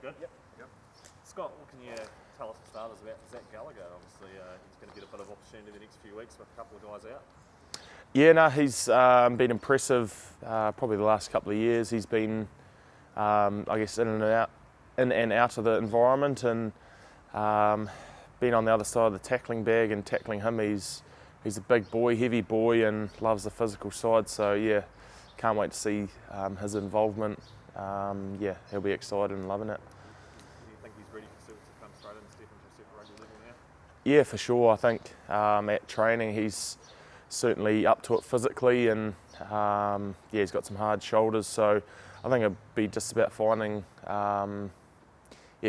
Sounds good? Yep. Scott, what can you tell us for starters about Jackal? Obviously, he's going to get a bit of opportunity the next few weeks with a couple of guys out. Yeah, no, he's been impressive probably the last couple of years. He's been, I guess, in and out of the environment, and been on the other side of the tackling bag and tackling him. He's a big boy, heavy boy, and loves the physical side. So yeah, can't wait to see his involvement. Yeah, he'll be excited and loving it. Do you think he's ready for Silks to come straight in and step into a Super Rugby level now? Yeah, for sure. I think at training he's certainly up to it physically, and yeah, he's got some hard shoulders. So I think it'll be just about finding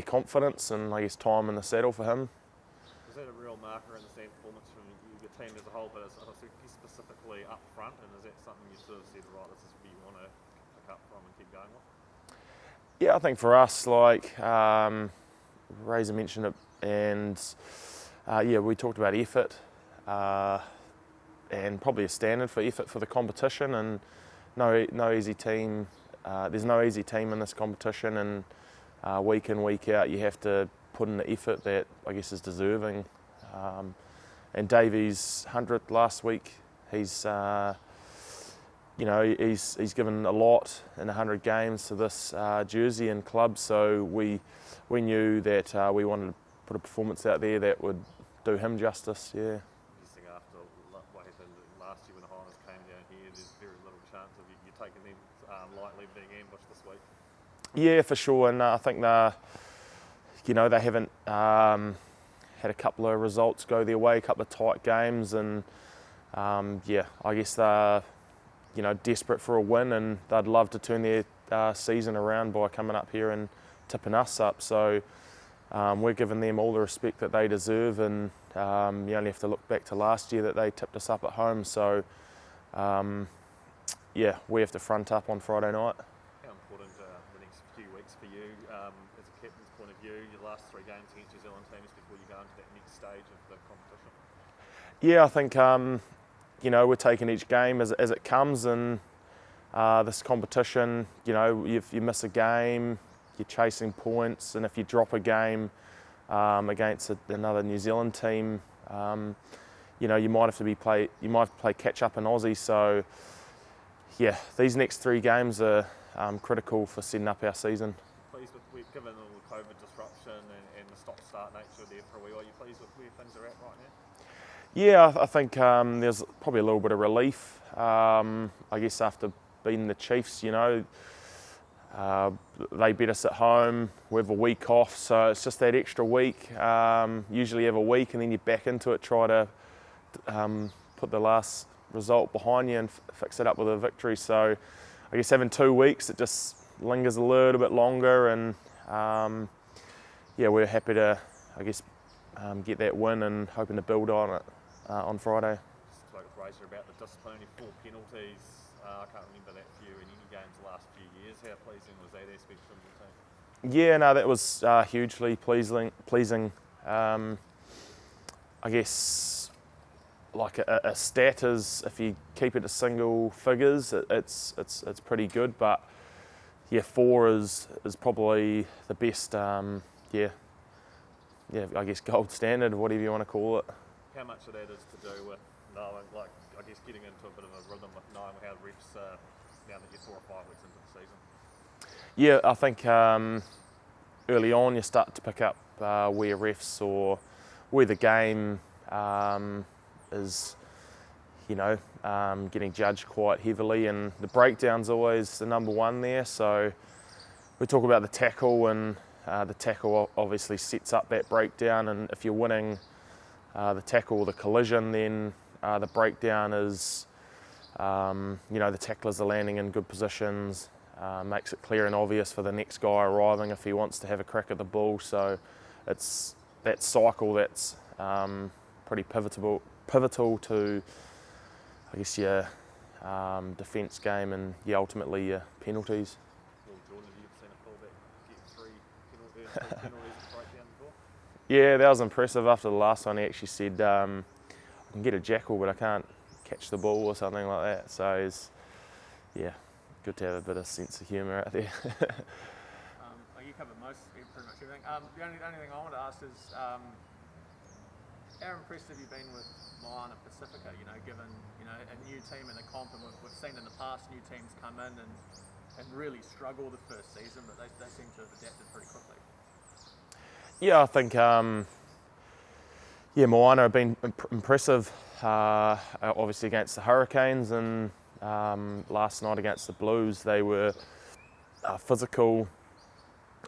confidence and I guess time in the saddle for him. Is that a real marker in the same performance from your team as a whole, but specifically up front? And is that something you sort of said, right, this is where you want to pick up from and keep going with? Yeah, I think for us, like Razor mentioned it, and yeah, we talked about effort and probably a standard for effort for the competition, and no easy team. There's no easy team in this competition, and week in, week out, you have to put in the effort that I guess is deserving. And Davey's 100th last week, he's he's given a lot in 100 games to this jersey and club, so we knew that we wanted to put a performance out there that would do him justice. Yeah. Guessing after what happened last year when the Highlanders came down here, there's very little chance of you taking them lightly being ambushed this week. Yeah, for sure, and I think they haven't had a couple of results go their way, a couple of tight games, and yeah, I guess they're desperate for a win, and they'd love to turn their season around by coming up here and tipping us up. So we're giving them all the respect that they deserve, and you only have to look back to last year that they tipped us up at home. So yeah, we have to front up on Friday night. How important the next few weeks for you as a captain's point of view, your last 3 games against New Zealand teams before you go into that next stage of the competition? Yeah, I think we're taking each game as it comes, and this competition, if you miss a game, you're chasing points, and if you drop a game against another New Zealand team, you might have to play catch up in Aussie. So yeah, these next 3 games are critical for setting up our season. Pleased with, given all the COVID disruption and the stop-start nature there for a wee while, are you pleased with where things are at right now? Yeah, I think there's probably a little bit of relief. I guess after beating the Chiefs, they beat us at home. We have a week off, so it's just that extra week. Usually you have a week and then you're back into it, try to put the last result behind you and fix it up with a victory. So I guess having 2 weeks, it just lingers a little bit longer, and yeah, we're happy to, I guess, get that win and hoping to build on it on Friday. Spoke with Razor about the discipline, only 4 penalties. I can't remember that for you in any games the last few years. How pleasing was that aspect from your team? Yeah, no, that was hugely pleasing. I guess like a stat is, if you keep it to single figures, it's pretty good. But yeah, 4 is probably the best. Yeah, I guess gold standard, whatever you want to call it. How much of that is to do with knowing, like, I guess getting into a bit of a rhythm with knowing how refs now that you're 4 or 5 weeks into the season? Yeah, I think early on you start to pick up where refs or where the game is, getting judged quite heavily, and the breakdown's always the number one there. So we talk about the tackle, and the tackle obviously sets up that breakdown, and if you're winning the tackle or the collision, then the breakdown is, the tacklers are landing in good positions, makes it clear and obvious for the next guy arriving if he wants to have a crack at the ball. So it's that cycle that's pretty pivotal to, I guess, your defence game and ultimately your penalties. Well, Jordan, have you ever seen a fullback get 3 penalties at breakdown before? Yeah, that was impressive. After the last one, he actually said, I can get a Jackal, but I can't catch the ball or something like that. So it's, yeah, good to have a bit of sense of humour out there. I guess covered pretty much everything. The only thing I wanted to ask is, how impressed have you been with Moana Pacifica? You know, given a new team in the comp, and we've seen in the past new teams come in and really struggle the first season, but they seem to have adapted pretty quickly. Yeah, I think Moana have been impressive. Obviously against the Hurricanes, and last night against the Blues, they were physical,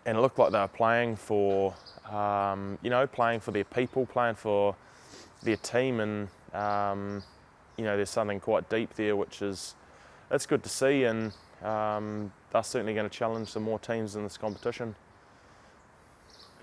and it looked like they were playing for playing for their people, playing for their team, and there's something quite deep there, it's good to see, and they're certainly going to challenge some more teams in this competition.